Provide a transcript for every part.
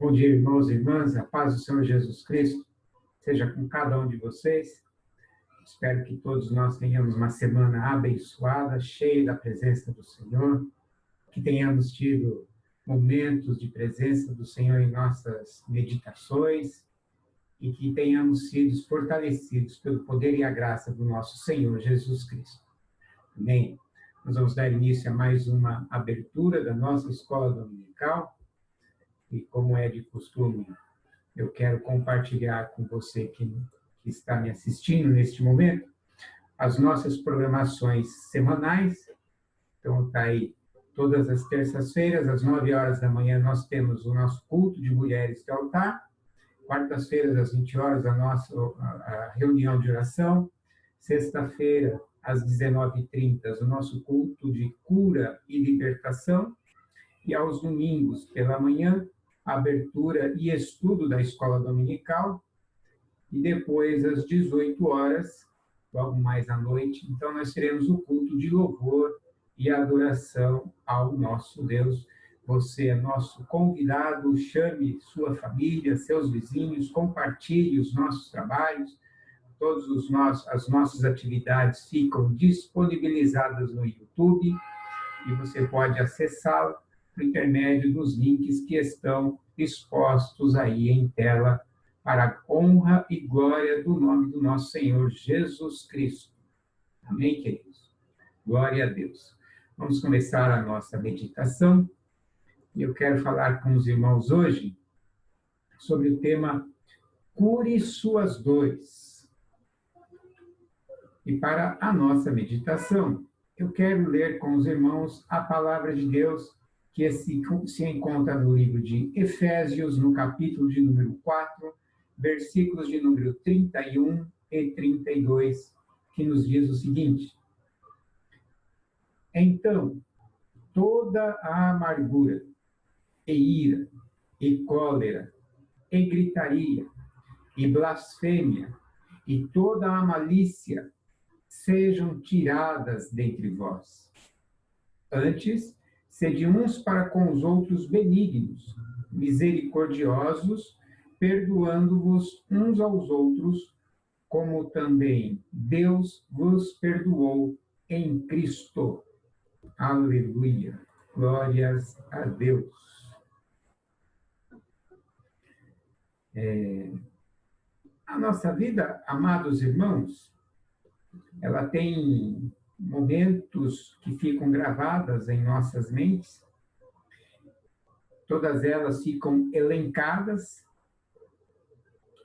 Bom dia, irmãos e irmãs, a paz do Senhor Jesus Cristo seja com cada um de vocês. Espero que todos nós tenhamos uma semana abençoada, cheia da presença do Senhor, que tenhamos tido momentos de presença do Senhor em nossas meditações e que tenhamos sido fortalecidos pelo poder e a graça do nosso Senhor Jesus Cristo. Amém? Nós vamos dar início a mais uma abertura da nossa escola dominical. E como é de costume, eu quero compartilhar com você que está me assistindo neste momento, as nossas programações semanais. Então, está aí, todas as terças-feiras, às 9 horas da manhã, nós temos o nosso culto de mulheres de altar. Quartas-feiras, às 20 horas, a reunião de oração. Sexta-feira, às 19h30, o nosso culto de cura e libertação. E aos domingos, pela manhã, abertura e estudo da escola dominical, e depois às 18 horas, logo mais à noite, então nós teremos o culto de louvor e adoração ao nosso Deus. Você é nosso convidado, chame sua família, seus vizinhos, compartilhe os nossos trabalhos, as nossas atividades ficam disponibilizadas no YouTube, e você pode acessá-lo por intermédio dos links que estão expostos aí em tela, para a honra e glória do nome do nosso Senhor Jesus Cristo. Amém, queridos? Glória a Deus. Vamos começar a nossa meditação. E eu quero falar com os irmãos hoje sobre o tema Cure suas dores. E para a nossa meditação, eu quero ler com os irmãos a palavra de Deus, que se encontra no livro de Efésios, no capítulo de número 4, versículos de número 31 e 32, que nos diz o seguinte: Então, toda a amargura, e ira, e cólera, e gritaria, e blasfêmia, e toda a malícia, sejam tiradas dentre vós. Antes, sede uns para com os outros benignos, misericordiosos, perdoando-vos uns aos outros, como também Deus vos perdoou em Cristo. Aleluia. Glórias a Deus. A nossa vida, amados irmãos, ela tem momentos que ficam gravadas em nossas mentes. Todas elas ficam elencadas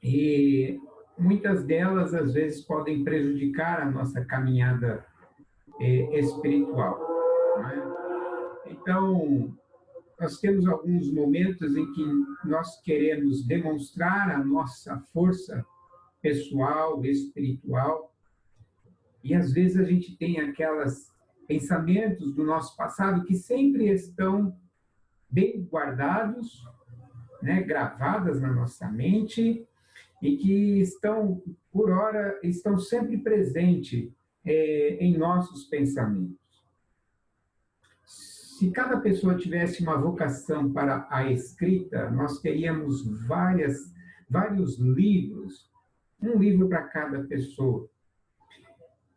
e muitas delas, às vezes, podem prejudicar a nossa caminhada espiritual. Não é? Então, nós temos alguns momentos em que nós queremos demonstrar a nossa força pessoal, espiritual, e às vezes a gente tem aqueles pensamentos do nosso passado que sempre estão bem guardados, né, gravadas na nossa mente, e que estão, por hora, estão sempre presentes em nossos pensamentos. Se cada pessoa tivesse uma vocação para a escrita, nós teríamos vários livros, um livro para cada pessoa.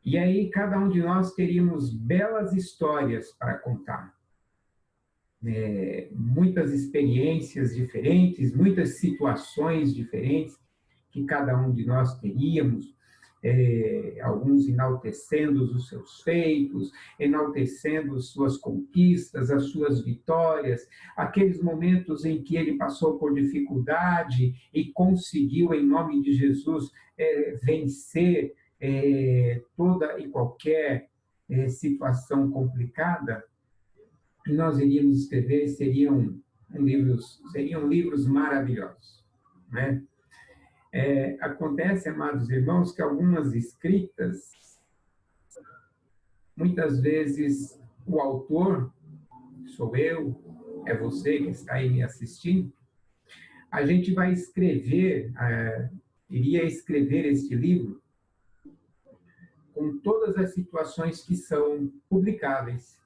E aí cada um de nós teríamos belas histórias para contar. Muitas experiências diferentes, muitas situações diferentes que cada um de nós teríamos, alguns enaltecendo os seus feitos, enaltecendo suas conquistas, as suas vitórias, aqueles momentos em que ele passou por dificuldade e conseguiu, em nome de Jesus, vencer toda e qualquer situação complicada. Que nós iríamos escrever seriam livros maravilhosos, né? Acontece, amados irmãos, que algumas escritas, muitas vezes o autor, sou eu, é você que está aí me assistindo, a gente vai iria escrever este livro com todas as situações que são publicáveis.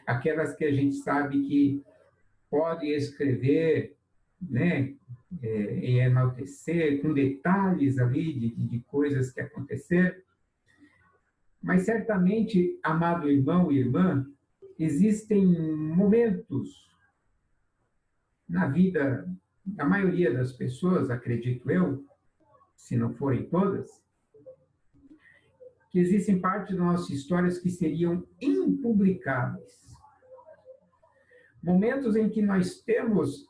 Aquelas que a gente sabe que pode escrever né, e enaltecer, com detalhes ali de coisas que aconteceram. Mas certamente, amado irmão e irmã, existem momentos na vida da maioria das pessoas, acredito eu, se não forem todas, que existem parte das nossas histórias que seriam impublicáveis. Momentos em que nós temos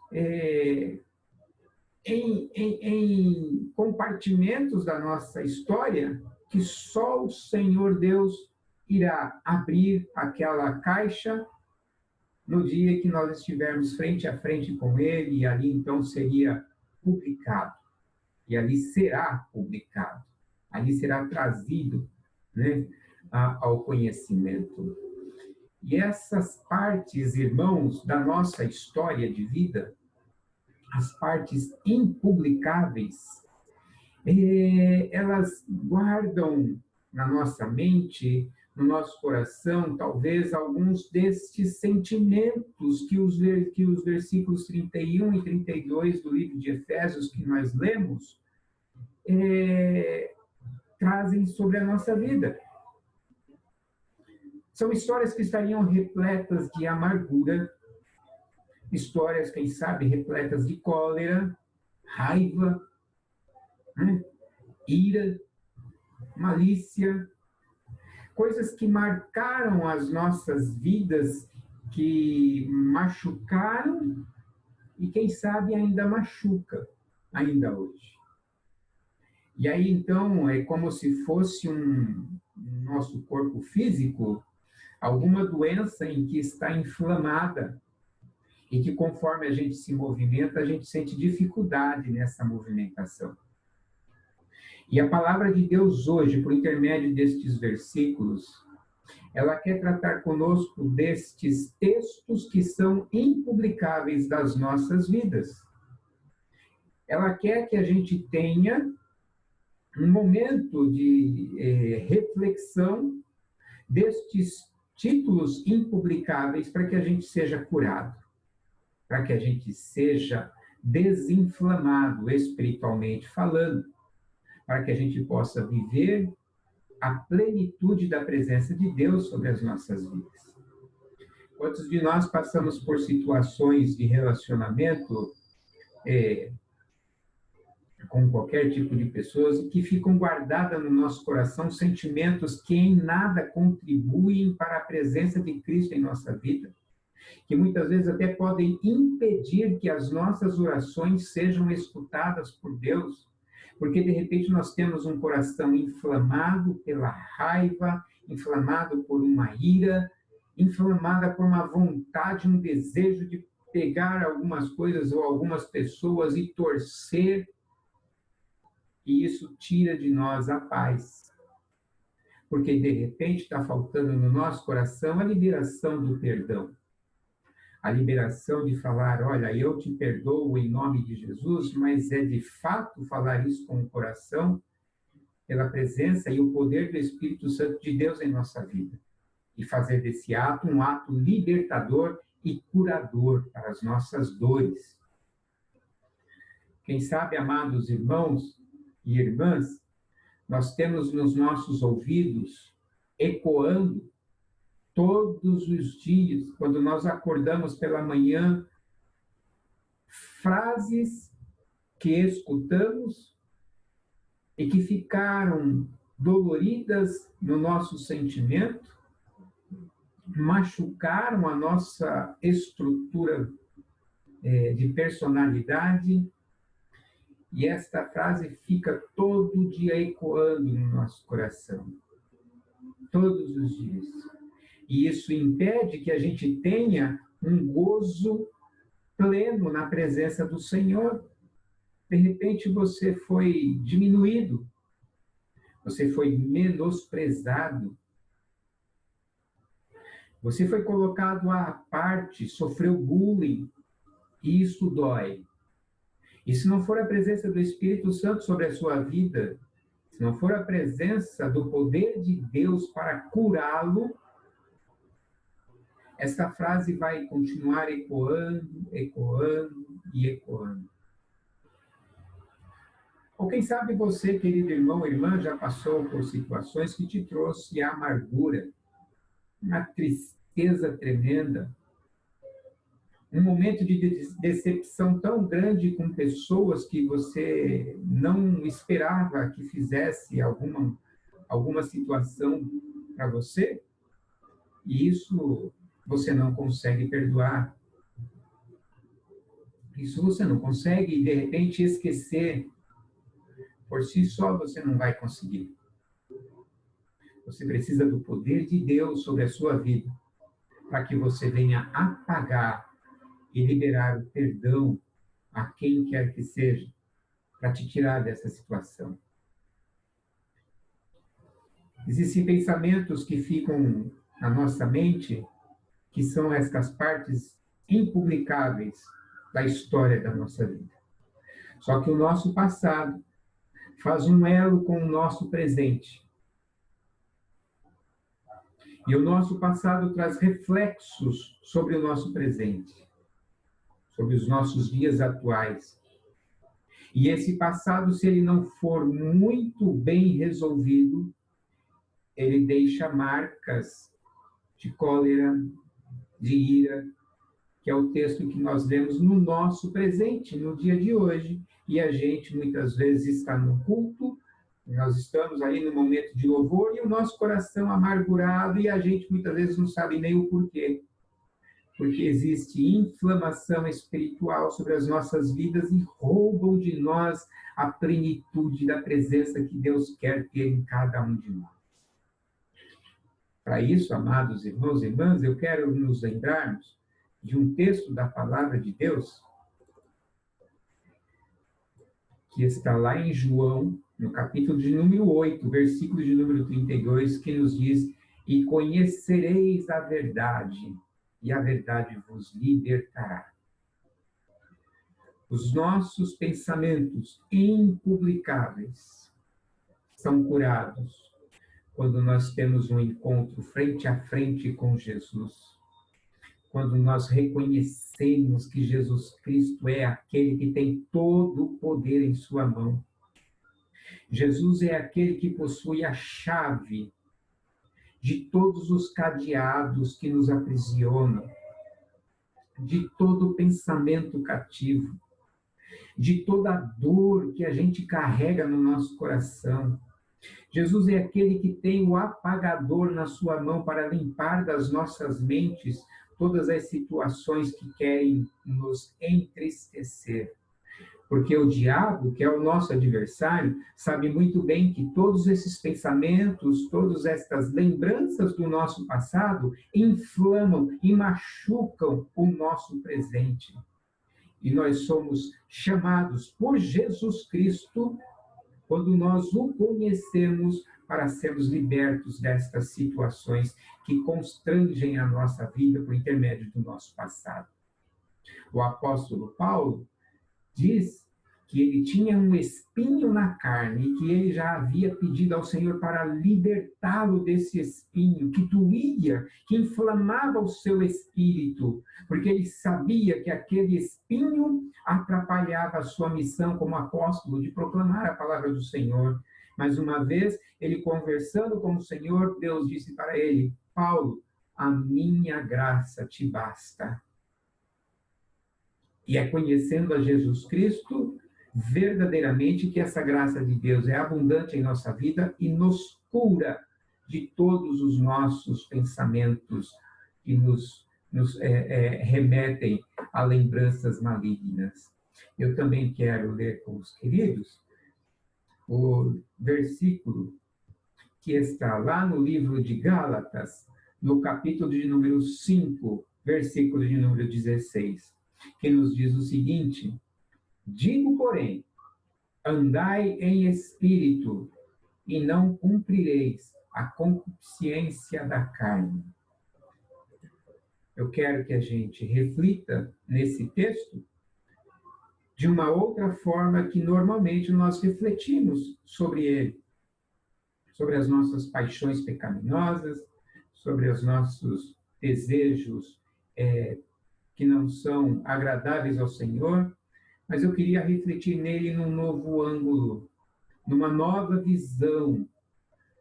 em compartimentos da nossa história que só o Senhor Deus irá abrir aquela caixa no dia que nós estivermos frente a frente com Ele, e ali então seria publicado, e ali será publicado, ali será trazido, né, ao conhecimento. E essas partes, irmãos, da nossa história de vida, as partes impublicáveis, elas guardam na nossa mente, no nosso coração, talvez alguns destes sentimentos que os versículos 31 e 32 do livro de Efésios que nós lemos trazem sobre a nossa vida. São histórias que estariam repletas de amargura, histórias, quem sabe, repletas de cólera, raiva, né? Ira, malícia, coisas que marcaram as nossas vidas, que machucaram e, quem sabe, ainda machuca, ainda hoje. E aí, então, é como se fosse nosso corpo físico, alguma doença em que está inflamada, e que conforme a gente se movimenta, a gente sente dificuldade nessa movimentação. E a palavra de Deus hoje, por intermédio destes versículos, ela quer tratar conosco destes textos que são impublicáveis das nossas vidas. Ela quer que a gente tenha um momento de reflexão destes títulos impublicáveis para que a gente seja curado, para que a gente seja desinflamado espiritualmente falando, para que a gente possa viver a plenitude da presença de Deus sobre as nossas vidas. Quantos de nós passamos por situações de relacionamento com qualquer tipo de pessoas e que ficam guardadas no nosso coração sentimentos que em nada contribuem para a presença de Cristo em nossa vida, que muitas vezes até podem impedir que as nossas orações sejam escutadas por Deus, porque de repente nós temos um coração inflamado pela raiva, inflamado por uma ira, inflamada por uma vontade, um desejo de pegar algumas coisas ou algumas pessoas e torcer, e isso tira de nós a paz. Porque de repente está faltando no nosso coração a liberação do perdão. A liberação de falar, olha, eu te perdoo em nome de Jesus, mas é de fato falar isso com o coração, pela presença e o poder do Espírito Santo de Deus em nossa vida. E fazer desse ato um ato libertador e curador para as nossas dores. Quem sabe, amados irmãos e irmãs, nós temos nos nossos ouvidos, ecoando, todos os dias, quando nós acordamos pela manhã, frases que escutamos e que ficaram doloridas no nosso sentimento, machucaram a nossa estrutura de personalidade, e esta frase fica todo dia ecoando no nosso coração, todos os dias. E isso impede que a gente tenha um gozo pleno na presença do Senhor. De repente você foi diminuído, você foi menosprezado, você foi colocado à parte, sofreu bullying, e isso dói. E se não for a presença do Espírito Santo sobre a sua vida, se não for a presença do poder de Deus para curá-lo, Esta frase vai continuar ecoando, ecoando e ecoando. Ou quem sabe você, querido irmão ou irmã, já passou por situações que te trouxe amargura, uma tristeza tremenda, um momento de decepção tão grande com pessoas que você não esperava que fizesse alguma situação para você, e isso você não consegue perdoar. Isso você não consegue, de repente, esquecer. Por si só você não vai conseguir. Você precisa do poder de Deus sobre a sua vida, para que você venha apagar e liberar o perdão a quem quer que seja, para te tirar dessa situação. Existem pensamentos que ficam na nossa mente, que são estas partes impublicáveis da história da nossa vida. Só que o nosso passado faz um elo com o nosso presente. E o nosso passado traz reflexos sobre o nosso presente, sobre os nossos dias atuais. E esse passado, se ele não for muito bem resolvido, ele deixa marcas de cólera, de ira, que é o texto que nós lemos no nosso presente, no dia de hoje. E a gente muitas vezes está no culto, nós estamos aí no momento de louvor e o nosso coração amargurado e a gente muitas vezes não sabe nem o porquê. Porque existe inflamação espiritual sobre as nossas vidas e roubam de nós a plenitude da presença que Deus quer ter em cada um de nós. Para isso, amados irmãos e irmãs, eu quero nos lembrarmos de um texto da palavra de Deus que está lá em João, no capítulo de número 8, versículo de número 32, que nos diz: e conhecereis a verdade, e a verdade vos libertará. Os nossos pensamentos impublicáveis são curados quando nós temos um encontro frente a frente com Jesus. Quando nós reconhecemos que Jesus Cristo é aquele que tem todo o poder em sua mão. Jesus é aquele que possui a chave de todos os cadeados que nos aprisionam, de todo o pensamento cativo, de toda a dor que a gente carrega no nosso coração. Jesus é aquele que tem o apagador na sua mão para limpar das nossas mentes todas as situações que querem nos entristecer. Porque o diabo, que é o nosso adversário, sabe muito bem que todos esses pensamentos, todas estas lembranças do nosso passado inflamam e machucam o nosso presente. E nós somos chamados por Jesus Cristo, quando nós o conhecemos, para sermos libertos destas situações que constrangem a nossa vida por intermédio do nosso passado. O apóstolo Paulo diz que ele tinha um espinho na carne e que ele já havia pedido ao Senhor para libertá-lo desse espinho que doía, que inflamava o seu espírito, porque ele sabia que aquele espinho atrapalhava a sua missão como apóstolo de proclamar a palavra do Senhor. Mais uma vez, ele conversando com o Senhor, Deus disse para ele: Paulo, a minha graça te basta. E é conhecendo a Jesus Cristo verdadeiramente que essa graça de Deus é abundante em nossa vida e nos cura de todos os nossos pensamentos que nos remetem a lembranças malignas. Eu também quero ler com os queridos o versículo que está lá no livro de Gálatas, no capítulo de número 5, versículo de número 16, que nos diz o seguinte: digo, porém, andai em espírito, e não cumprireis a concupiscência da carne. Eu quero que a gente reflita nesse texto de uma outra forma que normalmente nós refletimos sobre ele, sobre as nossas paixões pecaminosas, sobre os nossos desejos que não são agradáveis ao Senhor, mas eu queria refletir nele num novo ângulo, numa nova visão,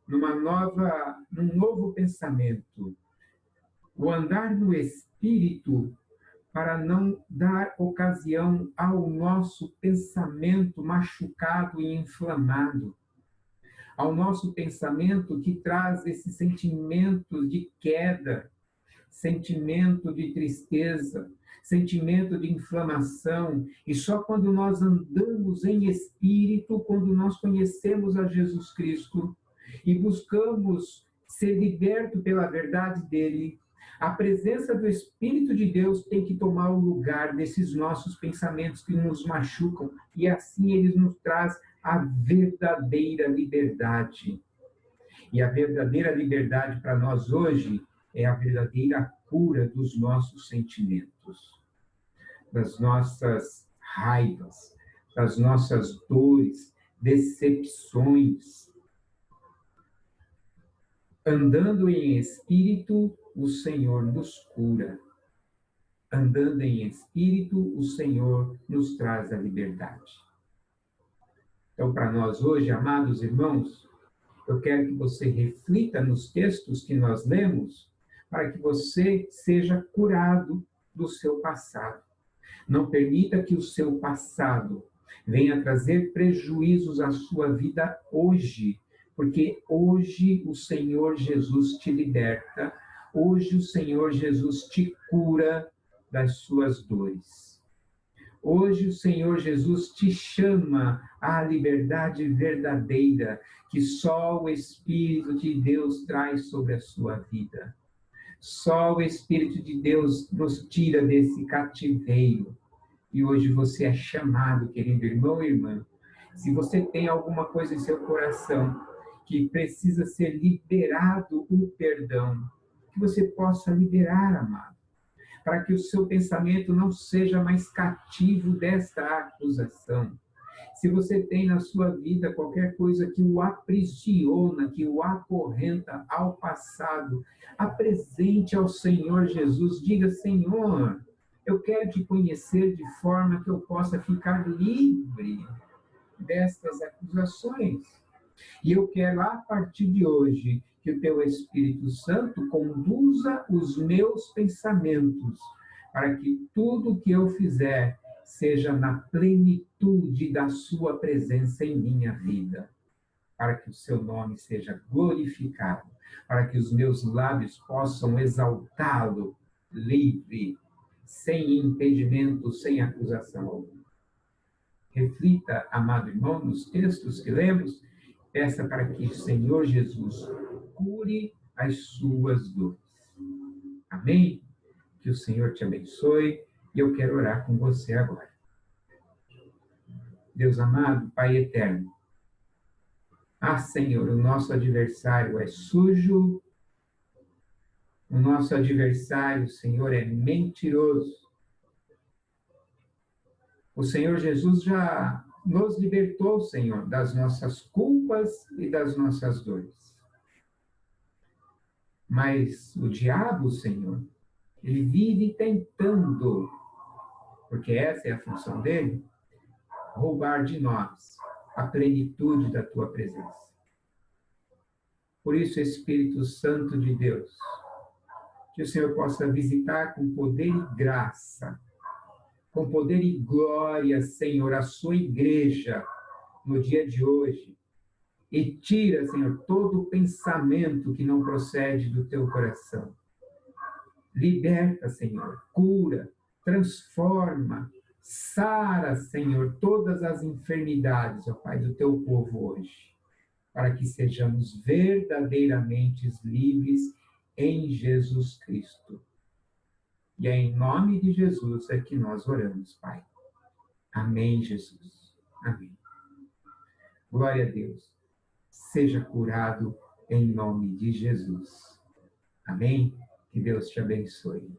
num novo pensamento. O andar no Espírito para não dar ocasião ao nosso pensamento machucado e inflamado, ao nosso pensamento que traz esses sentimentos de queda, sentimento de tristeza, sentimento de inflamação, e só quando nós andamos em espírito, quando nós conhecemos a Jesus Cristo e buscamos ser liberto pela verdade dele, a presença do Espírito de Deus tem que tomar o lugar desses nossos pensamentos que nos machucam, e assim ele nos traz a verdadeira liberdade. E a verdadeira liberdade para nós hoje é a verdadeira cura dos nossos sentimentos, das nossas raivas, das nossas dores, decepções. Andando em espírito, o Senhor nos cura. Andando em espírito, o Senhor nos traz a liberdade. Então, para nós hoje, amados irmãos, eu quero que você reflita nos textos que nós lemos, para que você seja curado do seu passado. Não permita que o seu passado venha trazer prejuízos à sua vida hoje, porque hoje o Senhor Jesus te liberta, hoje o Senhor Jesus te cura das suas dores. Hoje o Senhor Jesus te chama à liberdade verdadeira que só o Espírito de Deus traz sobre a sua vida. Só o Espírito de Deus nos tira desse cativeiro. E hoje você é chamado, querido irmão e irmã. Se você tem alguma coisa em seu coração que precisa ser liberado o perdão, que você possa liberar, amado, para que o seu pensamento não seja mais cativo desta acusação. Se você tem na sua vida qualquer coisa que o aprisiona, que o acorrenta ao passado, apresente ao Senhor Jesus, diga: Senhor, eu quero te conhecer de forma que eu possa ficar livre destas acusações. E eu quero, a partir de hoje, que o teu Espírito Santo conduza os meus pensamentos, para que tudo que eu fizer seja na plenitude da sua presença em minha vida, para que o seu nome seja glorificado, para que os meus lábios possam exaltá-lo livre, sem impedimento, sem acusação alguma. Reflita, amado irmão, nos textos que lemos, peça para que o Senhor Jesus cure as suas dores. Amém? Que o Senhor te abençoe, e eu quero orar com você agora. Deus amado, Pai eterno, Senhor, o nosso adversário é sujo, o nosso adversário, Senhor, é mentiroso. O Senhor Jesus já nos libertou, Senhor, das nossas culpas e das nossas dores. Mas o diabo, Senhor, ele vive tentando, porque essa é a função dele, roubar de nós a plenitude da tua presença. Por isso, Espírito Santo de Deus, que o Senhor possa visitar com poder e graça, com poder e glória, Senhor, a sua igreja no dia de hoje. E tira, Senhor, todo pensamento que não procede do teu coração. Liberta, Senhor, cura, transforma, sara, Senhor, todas as enfermidades, ó Pai, do teu povo hoje, para que sejamos verdadeiramente livres em Jesus Cristo. E é em nome de Jesus é que nós oramos, Pai. Amém, Jesus. Amém. Glória a Deus. Seja curado em nome de Jesus. Amém? Que Deus te abençoe.